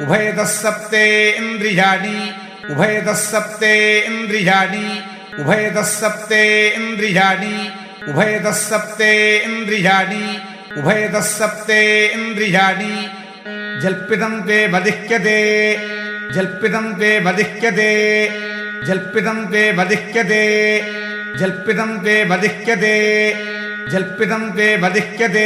उभयतः सप्तेन्द्रियाणि उभयतः सप्तेन्द्रियाणि उभयतः सप्तेन्द्रियाणि उभयतः सप्तेन्द्रियाणि उभयतः सप्तेन्द्रियाणि जल्पितं ते वदिह्यते जल्पितं ते वदिह्यते जल्पितं ते वदिह्यते जल्पितं ते वदिह्यते जल्पितं ते वदिह्यते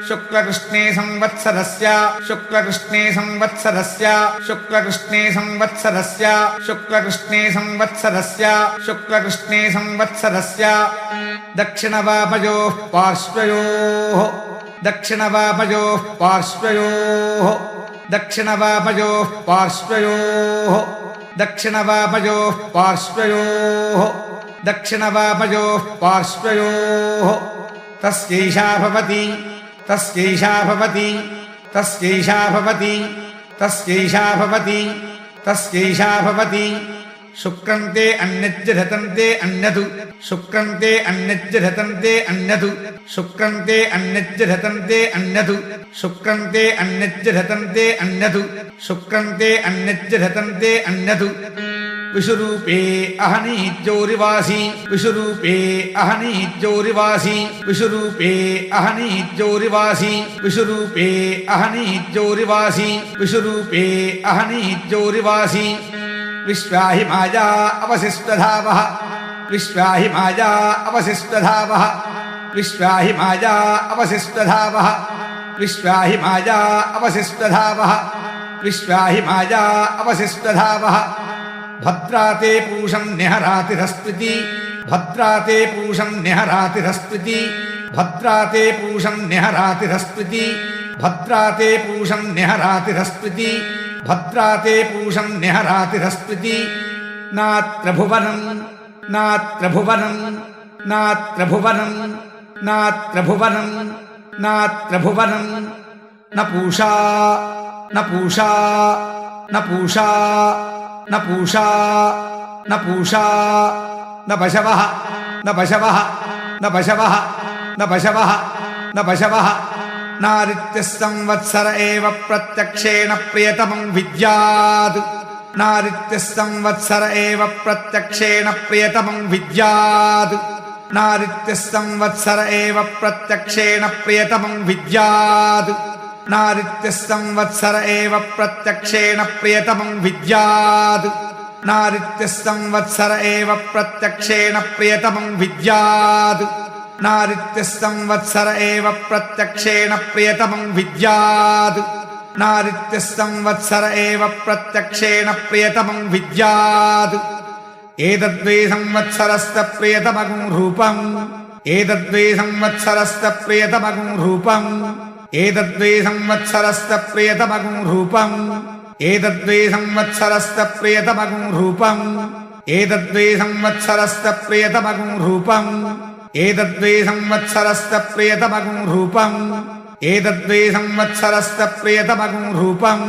शुक्लकृष्णे संवत्सरस्य शुक्लकृष्णे संवत्सरस्य शुक्लकृष्णे संवत्सरस्य शुक्लकृष्णे संवत्सरस्य शुक्लकृष्णे संवत्सरस्य दक्षिणवापयोः पार्श्वयोः दक्षिणवापयोः पार्श्वयोः दक्षिणवापयोः पार्श्वयोः दक्षिणवापयोः पार्श्वयोः दक्षिणवापयोः पार्श्वयोः तस्यैषा भवति तस्यैषा भवति तस्यैषा भवति तस्यैषा भवति तस्यैषा भवति शुक्रन्ते अन्यज्जरतन्ते अन्यदु शुक्रन्ते अन्यज्जरतन्ते अन्यदु शुक्रन्ते अन्यज्जरतन्ते अन्यदु शुक्रन्ते अन्यज्जरतन्ते अन्यदु शुक्रन्ते अन्यज्जरतन्ते अन्यदु विषुरूपे अहनीज्योरिवासी विषुरूपे अहनीज्योरिवासी विषुरूपे अहनीज्योरिवासी विषुरूपे अहनीज्योरिवासी विषुरूपे अहनीज्योरिवासी विश्वाहि माया अवशिष्टधावः विश्वाहि माया अवशिष्टधावः विश्वाहि माया अवशिष्टधावः विश्वाहि माया अवशिष्टधावः विश्वाहि माया अवशिष्टधावः भद्राते पूषं निहरातिरस्त्विति भद्राते पूषं निहरातिरस्त्विति भद्राते पूषं निहरातिरस्त्विति भद्राते पूषं निहरातिरस्त्विति भद्राते पूषं निहरातिरस्त्विति नात्र भुवनं नात्र भुवनं नात्र भुवनं नात्र भुवनं नात्र भुवनं न पूषा न पूषा न पूषा न पूषा न पूषा न पशवः न पशवः न पशवः न पशवः न पशवः नारित्यः संवत्सर एव प्रत्यक्षेण प्रियतमं विद्यात् नारित्यः संवत्सर एव प्रत्यक्षेण प्रियतमं विद्यात् नारित्यः संवत्सर एव प्रत्यक्षेण प्रियतमं विद्यात् नारित्यः संवत्सर एव प्रत्यक्षेण प्रियतमं विद्यात् नारित्यः संवत्सर एव प्रत्यक्षेण प्रियतमं विद्यात् नारित्यः संवत्सर एव प्रत्यक्षेण प्रियतमं विद्यात् नारित्यः संवत्सर एव प्रत्यक्षेण प्रियतमं विद्यात् एतद्वै संवत्सरस्य प्रियतमगुं रूपम् एतद्वै संवत्सरस्य प्रियतमगुं रूपम् एतद्वै संवत्सरस्य प्रियतमगुं रूपम् एतद्वै संवत्सरस्य प्रियतमगुं रूपम् एतद्वै संवत्सरस्य प्रियतमगुं रूपम् एतद्वै संवत्सरस्य प्रियतमगुं रूपम् एतद्वै संवत्सरस्य प्रियतमगुं रूपम्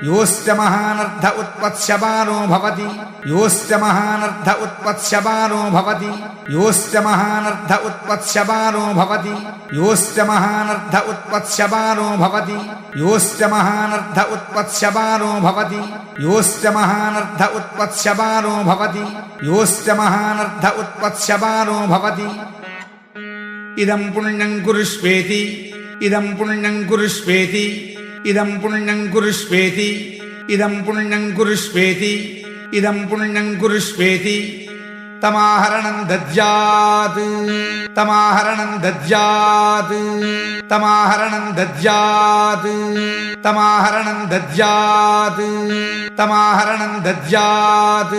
योऽस्य महानर्ध उत्पत्स्यमानो भवति योऽस्य महानर्ध उत्पत्स्यमानो भवति योऽस्य महानर्ध उत्पत्स्यमानो भवति योऽस्य महानर्ध उत्पत्स्यमानो भवति योऽस्य महानर्ध उत्पत्स्यमानो भवति योऽस्य महानर्ध उत्पत्स्यमानो भवति योऽस्य महानर्ध उत्पत्स्यमानो भवति इदं पुण्यं कुरुष्वेति इदं पुण्यं कुरुष्वेति इदं पुण्यं कुरुष्वेति इदं पुण्यं कुरुष्वेति इदं पुण्यं कुरुष्वेति तमाहरणं दद्यात् तमाहरणं दद्यात् तमाहरणं दद्यात् तमाहरणं दद्यात् तमाहरणं दद्यात्